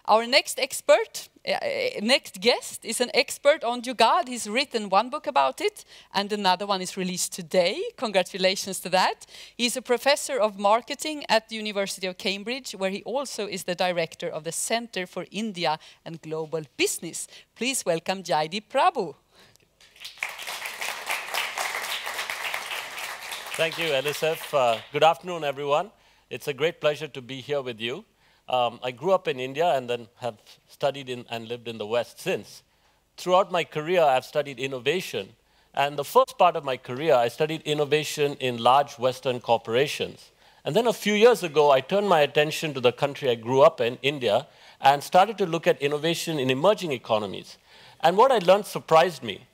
Our next next guest is an expert on Jugaad. He's written one book about it, and another one is released today. Congratulations to that. He's a professor of marketing at the University of Cambridge, where he also is the director of the Center for India and Global Business. Please welcome Jaideep Prabhu. Thank you, Elisef. Good afternoon, everyone. It's a great pleasure to be here with you. I grew up in India and then have studied and lived in the West since. Throughout my career, I've studied innovation. And the first part of my career, I studied innovation in large Western corporations. And then a few years ago, I turned my attention to the country I grew up in, India, and started to look at innovation in emerging economies. And what I learned surprised me.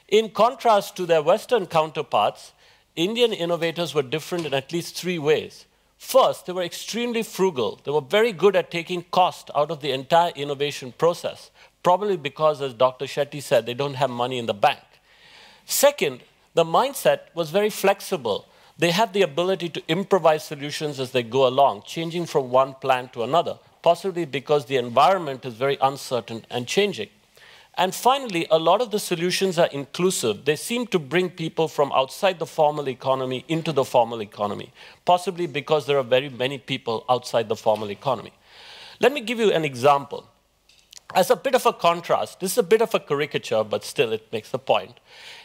In contrast to their Western counterparts, Indian innovators were different in at least 3 ways. First, they were extremely frugal. They were very good at taking cost out of the entire innovation process, probably because, as Dr. Shetty said, they don't have money in the bank. Second, the mindset was very flexible. They have the ability to improvise solutions as they go along, changing from one plan to another, possibly because the environment is very uncertain and changing. And finally, a lot of the solutions are inclusive. They seem to bring people from outside the formal economy into the formal economy, possibly because there are very many people outside the formal economy. Let me give you an example. As a bit of a contrast, this is a bit of a caricature, but still it makes the point.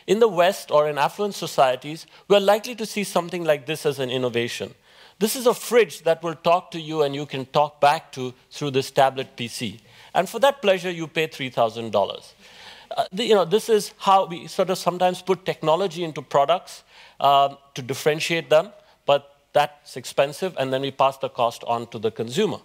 In the West or in affluent societies, we're likely to see something like this as an innovation. This is a fridge that will talk to you and you can talk back to through this tablet PC. And for that pleasure, you pay $3,000. This is how we sort of sometimes put technology into products to differentiate them, but that's expensive, and then we pass the cost on to the consumer.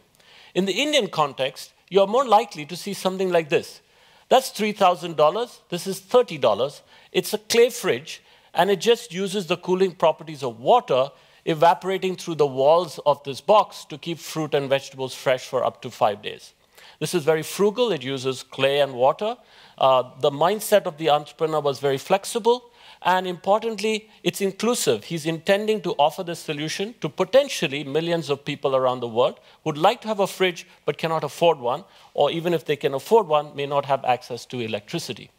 In the Indian context, you're more likely to see something like this. That's $3,000. This is $30. It's a clay fridge, and it just uses the cooling properties of water evaporating through the walls of this box to keep fruit and vegetables fresh for up to 5 days. This is very frugal. It uses clay and water. The mindset of the entrepreneur was very flexible. And importantly, it's inclusive. He's intending to offer this solution to potentially millions of people around the world who would like to have a fridge but cannot afford one, or even if they can afford one, may not have access to electricity.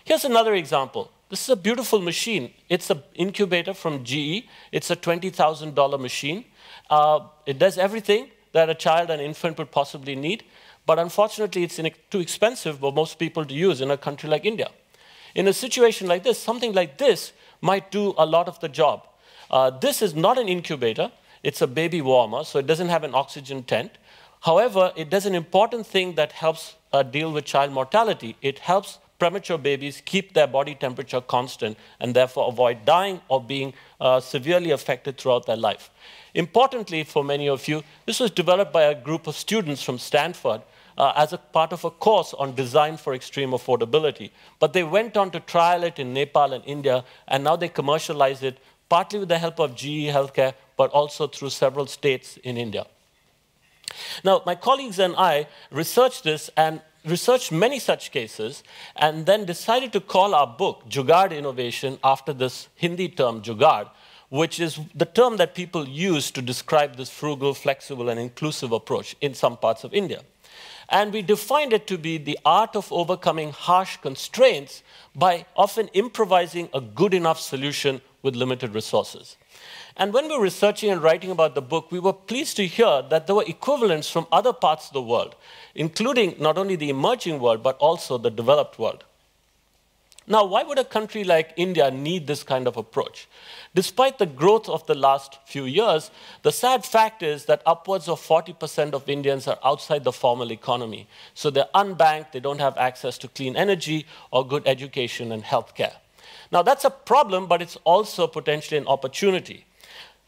Here's another example. This is a beautiful machine. It's an incubator from GE. It's a $20,000 machine. It does everything that a child and infant would possibly need. But unfortunately, it's too expensive for most people to use in a country like India. In a situation like this, something like this might do a lot of the job. This is not an incubator. It's a baby warmer, so it doesn't have an oxygen tent. However, it does an important thing that helps deal with child mortality. It helps premature babies keep their body temperature constant and therefore avoid dying or being severely affected throughout their life. Importantly, for many of you, this was developed by a group of students from Stanford as a part of a course on design for extreme affordability. But they went on to trial it in Nepal and India, and now they commercialize it partly with the help of GE Healthcare, but also through several states in India. Now, my colleagues and I researched this and researched many such cases, and then decided to call our book Jugaad Innovation after this Hindi term Jugaad, which is the term that people use to describe this frugal, flexible, and inclusive approach in some parts of India. And we defined it to be the art of overcoming harsh constraints by often improvising a good enough solution with limited resources. And when we were researching and writing about the book, we were pleased to hear that there were equivalents from other parts of the world, including not only the emerging world, but also the developed world. Now, why would a country like India need this kind of approach? Despite the growth of the last few years, the sad fact is that upwards of 40% of Indians are outside the formal economy. So they're unbanked, they don't have access to clean energy or good education and healthcare. Now, that's a problem, but it's also potentially an opportunity.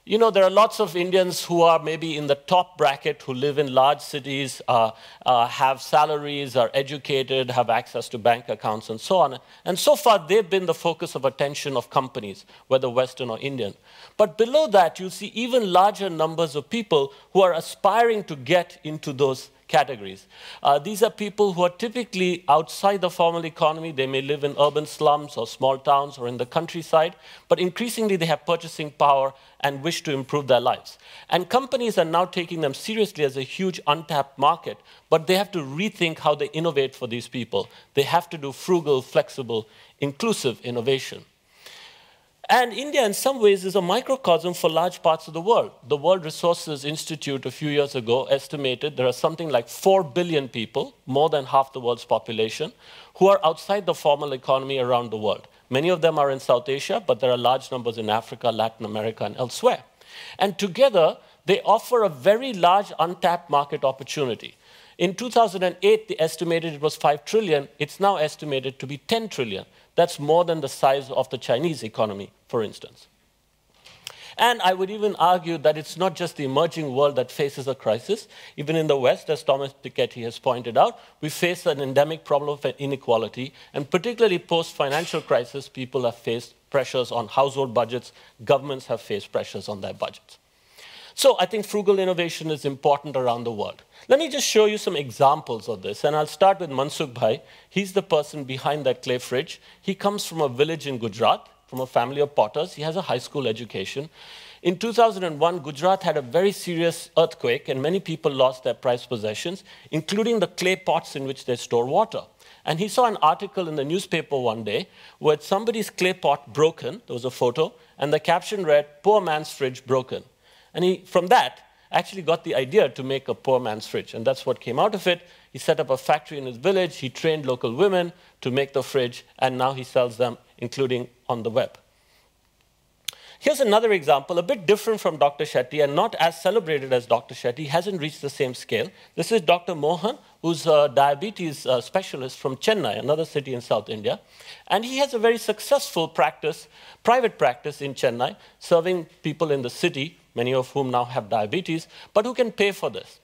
You know, there are lots of Indians who are maybe in the top bracket, who live in large cities, have salaries, are educated, have access to bank accounts, and so on. And so far, they've been the focus of attention of companies, whether Western or Indian. But below that, you'll see even larger numbers of people who are aspiring to get into those categories. These are people who are typically outside the formal economy. They may live in urban slums or small towns or in the countryside, but increasingly they have purchasing power and wish to improve their lives. And companies are now taking them seriously as a huge untapped market, but they have to rethink how they innovate for these people. They have to do frugal, flexible, inclusive innovation. And India, in some ways, is a microcosm for large parts of the world. The World Resources Institute a few years ago estimated there are something like 4 billion people, more than half the world's population, who are outside the formal economy around the world. Many of them are in South Asia, but there are large numbers in Africa, Latin America, and elsewhere. And together, they offer a very large untapped market opportunity. In 2008, they estimated it was 5 trillion. It's now estimated to be 10 trillion. That's more than the size of the Chinese economy, for instance. And I would even argue that it's not just the emerging world that faces a crisis. Even in the West, as Thomas Piketty has pointed out, we face an endemic problem of inequality. And particularly post-financial crisis, people have faced pressures on household budgets. Governments have faced pressures on their budgets. So I think frugal innovation is important around the world. Let me just show you some examples of this. And I'll start with Mansukh Bhai. He's the person behind that clay fridge. He comes from a village in Gujarat, from a family of potters. He has a high school education. In 2001, Gujarat had a very serious earthquake, and many people lost their prized possessions, including the clay pots in which they store water. And he saw an article in the newspaper one day where somebody's clay pot broken. There was a photo, and the caption read, "Poor man's fridge broken." And he, from that, actually got the idea to make a poor man's fridge. And that's what came out of it. He set up a factory in his village. He trained local women to make the fridge. And now he sells them, including on the web. Here's another example, a bit different from Dr. Shetty and not as celebrated as Dr. Shetty. He hasn't reached the same scale. This is Dr. Mohan, who's a diabetes specialist from Chennai, another city in South India. And he has a very successful practice, private practice in Chennai, serving people in the city, many of whom now have diabetes, but who can pay for this.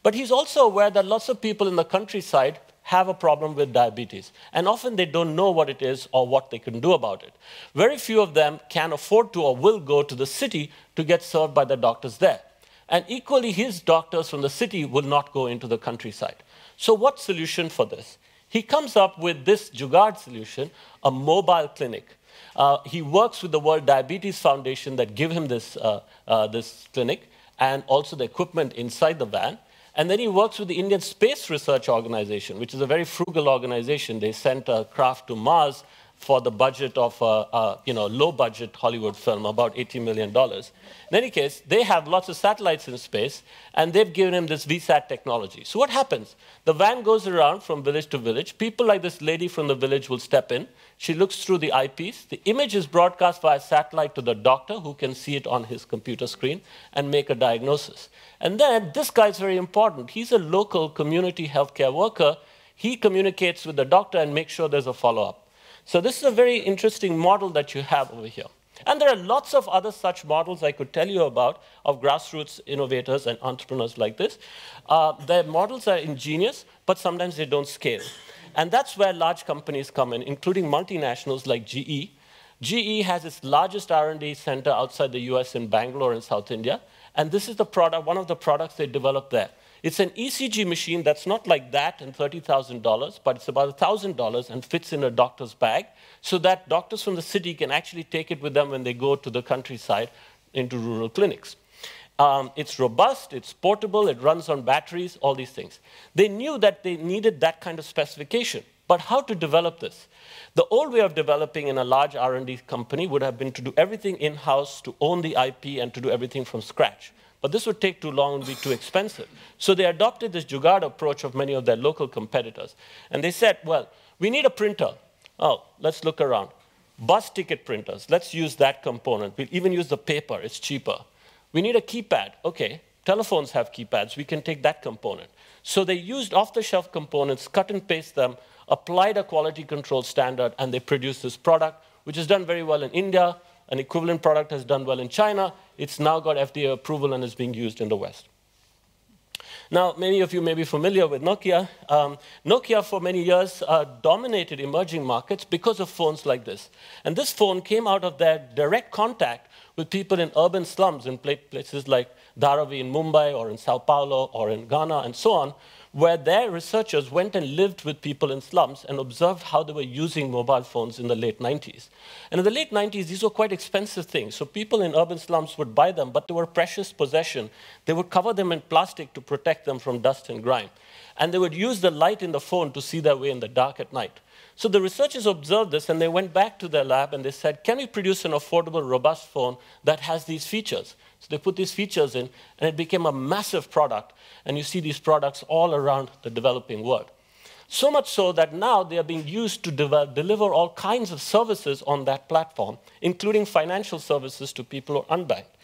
But he's also aware that lots of people in the countryside have a problem with diabetes. And often they don't know what it is or what they can do about it. Very few of them can afford to or will go to the city to get served by the doctors there. And equally, his doctors from the city will not go into the countryside. So what solution for this? He comes up with this Jugaad solution, a mobile clinic. He works with the World Diabetes Foundation that give him this, this clinic and also the equipment inside the van. And then he works with the Indian Space Research Organization, which is a very frugal organization. They sent a craft to Mars for the budget of a low-budget Hollywood film, about $80 million. In any case, they have lots of satellites in space, and they've given him this VSAT technology. So what happens? The van goes around from village to village. People like this lady from the village will step in. She looks through the eyepiece. The image is broadcast via satellite to the doctor, who can see it on his computer screen and make a diagnosis. And then, this guy is very important. He's a local community healthcare worker. He communicates with the doctor and makes sure there's a follow-up. So this is a very interesting model that you have over here. And there are lots of other such models I could tell you about of grassroots innovators and entrepreneurs like this. Their models are ingenious, but sometimes they don't scale. And that's where large companies come in, including multinationals like GE. GE has its largest R&D center outside the US in Bangalore in South India. And this is the product, one of the products they developed there. It's an ECG machine that's not like that and $30,000, but it's about $1,000 and fits in a doctor's bag so that doctors from the city can actually take it with them when they go to the countryside into rural clinics. It's robust, it's portable, it runs on batteries, all these things. They knew that they needed that kind of specification, but how to develop this? The old way of developing in a large R&D company would have been to do everything in-house, to own the IP, and to do everything from scratch. But this would take too long and be too expensive. So they adopted this Jugaad approach of many of their local competitors. And they said, well, we need a printer. Oh, let's look around. Bus ticket printers, let's use that component. We'll even use the paper, it's cheaper. We need a keypad. Okay, telephones have keypads. We can take that component. So they used off-the-shelf components, cut and paste them, applied a quality control standard, and they produced this product, which has done very well in India. An equivalent product has done well in China. It's now got FDA approval and is being used in the West. Now, many of you may be familiar with Nokia. Nokia, for many years, dominated emerging markets because of phones like this. And this phone came out of their direct contact with people in urban slums in places like Dharavi in Mumbai or in Sao Paulo or in Ghana and so on, where their researchers went and lived with people in slums and observed how they were using mobile phones in the late 90s. And in the late 90s, these were quite expensive things. So people in urban slums would buy them, but they were a precious possession. They would cover them in plastic to protect them from dust and grime. And they would use the light in the phone to see their way in the dark at night. So the researchers observed this, and they went back to their lab, and they said, can we produce an affordable, robust phone that has these features? So they put these features in, and it became a massive product. And you see these products all around the developing world. So much so that now they are being used to deliver all kinds of services on that platform, including financial services to people who are unbanked.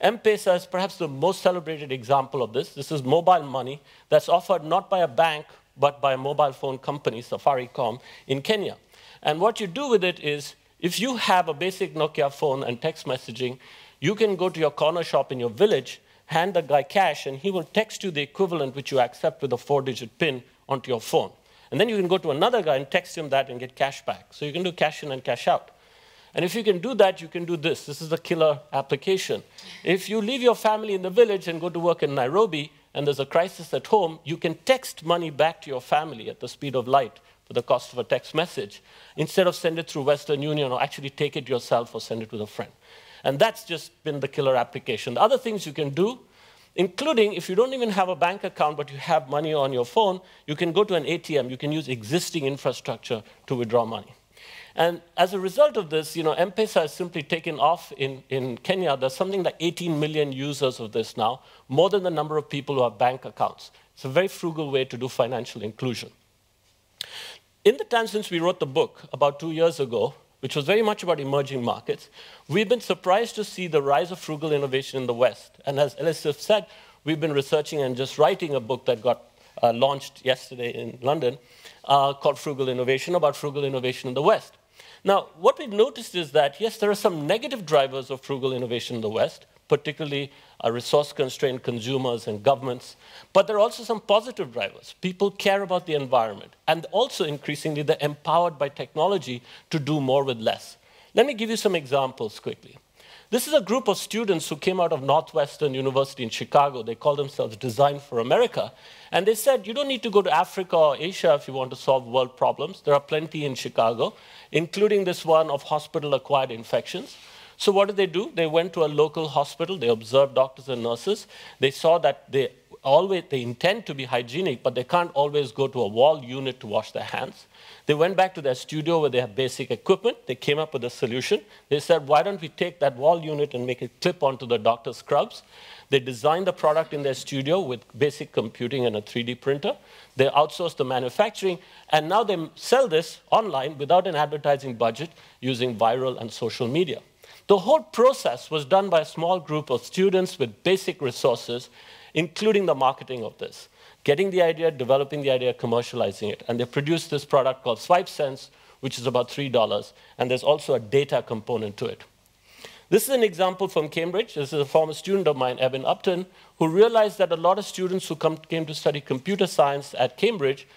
M-Pesa is perhaps the most celebrated example of this. This is mobile money that's offered not by a bank, but by a mobile phone company, Safaricom, in Kenya. And what you do with it is, if you have a basic Nokia phone and text messaging, you can go to your corner shop in your village, hand the guy cash, and he will text you the equivalent which you accept with a 4-digit PIN onto your phone. And then you can go to another guy and text him that and get cash back. So you can do cash in and cash out. And if you can do that, you can do this. This is a killer application. If you leave your family in the village and go to work in Nairobi, and there's a crisis at home, you can text money back to your family at the speed of light for the cost of a text message, instead of send it through Western Union or actually take it yourself or send it with a friend. And that's just been the killer application. The other things you can do, including if you don't even have a bank account but you have money on your phone, you can go to an ATM. You can use existing infrastructure to withdraw money. And as a result of this, M-Pesa has simply taken off in Kenya. There's something like 18 million users of this now, more than the number of people who have bank accounts. It's a very frugal way to do financial inclusion. In the time since we wrote the book, about 2 years ago, which was very much about emerging markets, we've been surprised to see the rise of frugal innovation in the West. And as Elisif said, we've been researching and just writing a book that got launched yesterday in London called Frugal Innovation, about frugal innovation in the West. Now, what we've noticed is that, yes, there are some negative drivers of frugal innovation in the West, particularly resource-constrained consumers and governments, but there are also some positive drivers. People care about the environment, and also increasingly they're empowered by technology to do more with less. Let me give you some examples quickly. This is a group of students who came out of Northwestern University in Chicago. They call themselves Design for America. And they said, you don't need to go to Africa or Asia if you want to solve world problems. There are plenty in Chicago, including this one of hospital-acquired infections. So what did they do? They went to a local hospital. They observed doctors and nurses. They saw that they intend to be hygienic, but they can't always go to a wall unit to wash their hands. They went back to their studio where they have basic equipment. They came up with a solution. They said, why don't we take that wall unit and make it clip onto the doctor's scrubs? They designed the product in their studio with basic computing and a 3D printer. They outsourced the manufacturing, and now they sell this online without an advertising budget using viral and social media. The whole process was done by a small group of students with basic resources, including the marketing of this. Getting the idea, developing the idea, commercializing it. And they produced this product called Swipe Sense, which is about $3, and there's also a data component to it. This is an example from Cambridge. This is a former student of mine, Eben Upton, who realized that a lot of students who came to study computer science at Cambridge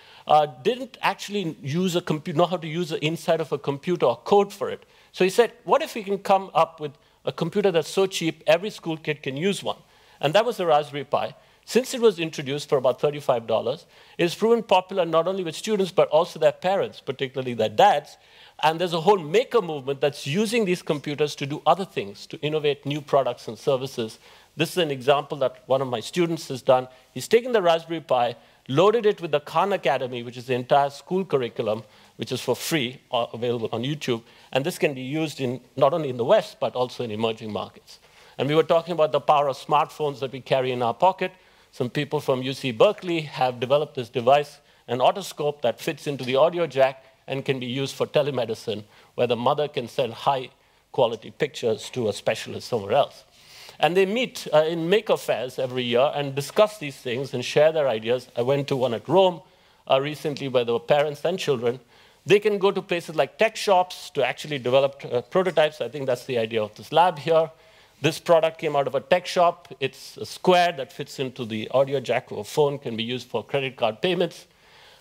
didn't actually know how to use the inside of a computer or code for it. So he said, what if we can come up with a computer that's so cheap, every school kid can use one? And that was the Raspberry Pi. Since it was introduced for about $35, it has proven popular not only with students, but also their parents, particularly their dads. And there's a whole maker movement that's using these computers to do other things, to innovate new products and services. This is an example that one of my students has done. He's taken the Raspberry Pi, loaded it with the Khan Academy, which is the entire school curriculum, which is for free, available on YouTube. And this can be used not only in the West, but also in emerging markets. And we were talking about the power of smartphones that we carry in our pocket. Some people from UC Berkeley have developed this device, an otoscope that fits into the audio jack and can be used for telemedicine, where the mother can send high-quality pictures to a specialist somewhere else. And they meet in maker fairs every year and discuss these things and share their ideas. I went to one at Rome recently where there were parents and children. They can go to places like tech shops to actually develop prototypes. I think that's the idea of this lab here. This product came out of a tech shop. It's a square that fits into the audio jack of a phone, can be used for credit card payments.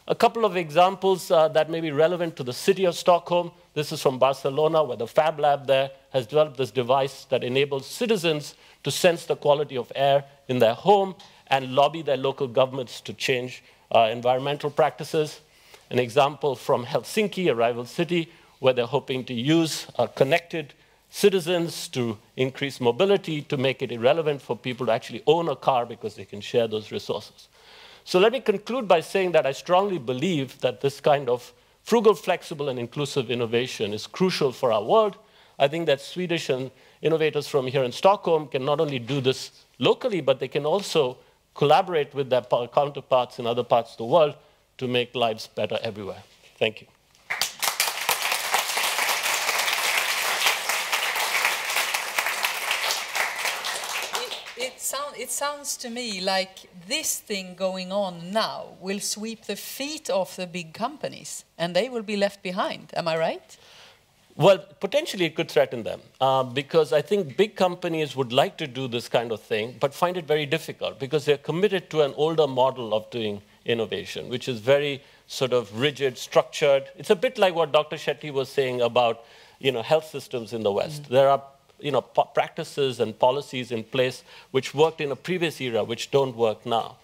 A couple of examples that may be relevant to the city of Stockholm. This is from Barcelona, where the FabLab there has developed this device that enables citizens to sense the quality of air in their home and lobby their local governments to change environmental practices. An example from Helsinki, a rival city, where they're hoping to use connected citizens to increase mobility, to make it irrelevant for people to actually own a car because they can share those resources. So let me conclude by saying that I strongly believe that this kind of frugal, flexible, and inclusive innovation is crucial for our world. I think that Swedish and innovators from here in Stockholm can not only do this locally, but they can also collaborate with their counterparts in other parts of the world to make lives better everywhere. Thank you. It sounds to me like this thing going on now will sweep the feet off the big companies, and they will be left behind. Am I right? Well, potentially it could threaten them, because I think big companies would like to do this kind of thing, but find it very difficult, because they're committed to an older model of doing innovation, which is very sort of rigid, structured. It's a bit like what Dr. Shetty was saying about, health systems in the West. There are practices and policies in place which worked in a previous era, which don't work now.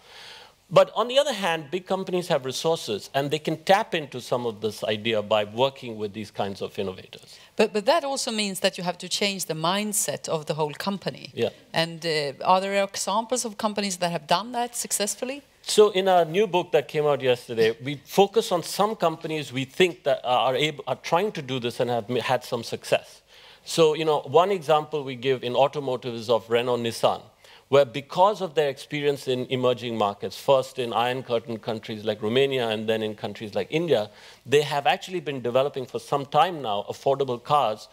But on the other hand, big companies have resources, and they can tap into some of this idea by working with these kinds of innovators. But that also means that you have to change the mindset of the whole company. Yeah. And are there examples of companies that have done that successfully? So in our new book that came out yesterday, we focus on some companies we think that are trying to do this and have had some success. So, one example we give in automotive is of Renault Nissan, where because of their experience in emerging markets, first in Iron Curtain countries like Romania and then in countries like India, they have actually been developing for some time now affordable cars,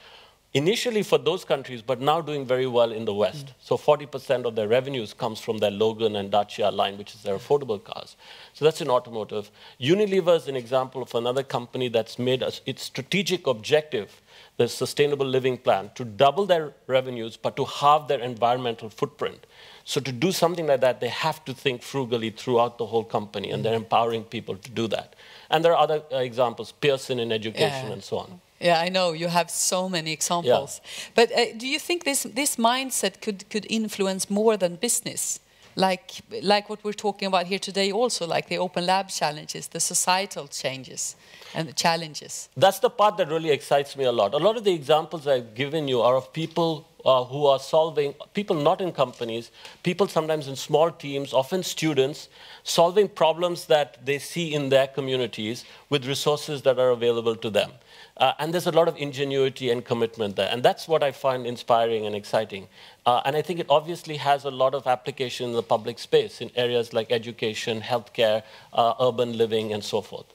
initially for those countries, but now doing very well in the West. So 40% of their revenues comes from their Logan and Dacia line, which is their affordable cars. So that's in automotive. Unilever is an example of another company that's made its strategic objective, the Sustainable Living Plan, to double their revenues, but to halve their environmental footprint. So to do something like that, they have to think frugally throughout the whole company, and they're empowering people to do that. And there are other examples, Pearson in education and so on. Yeah, I know, you have so many examples. Yeah. But do you think this mindset could influence more than business? Like what we're talking about here today also, like the OpenLab challenges, the societal changes and the challenges. That's the part that really excites me a lot. A lot of the examples I've given you are of people who are solving, people not in companies, people sometimes in small teams, often students, solving problems that they see in their communities with resources that are available to them. And there's a lot of ingenuity and commitment there. And that's what I find inspiring and exciting. And I think it obviously has a lot of application in the public space in areas like education, healthcare, urban living, and so forth.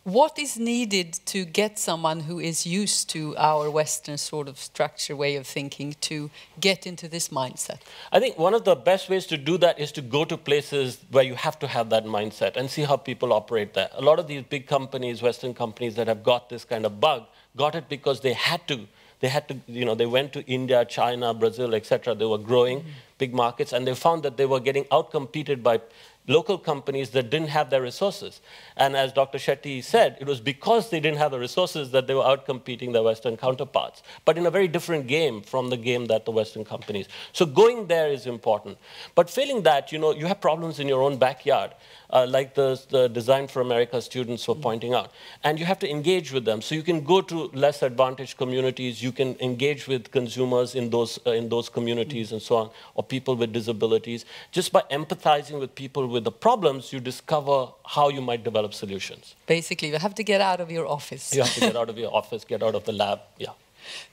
What is needed to get someone who is used to our Western sort of structure way of thinking to get into this mindset? I think one of the best ways to do that is to go to places where you have to have that mindset and see how people operate there. A lot of these big companies, Western companies that have got this kind of bug, got it because they had to. They went to India, China, Brazil, etc. They were growing big markets, and they found that they were getting outcompeted by local companies that didn't have their resources. And as Dr. Shetty said, it was because they didn't have the resources that they were outcompeting their Western counterparts, but in a very different game from the game that the Western companies. So going there is important. But failing that, you have problems in your own backyard, like the Design for America students were pointing out. And you have to engage with them. So you can go to less advantaged communities, you can engage with consumers in those communities and so on, or people with disabilities. Just by empathizing with people with the problems, you discover how you might develop solutions. Basically, you have to get out of your office. You have to get out of your office, get out of the lab, yeah.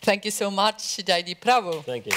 Thank you so much, Jaideep Prabhu. Thank you.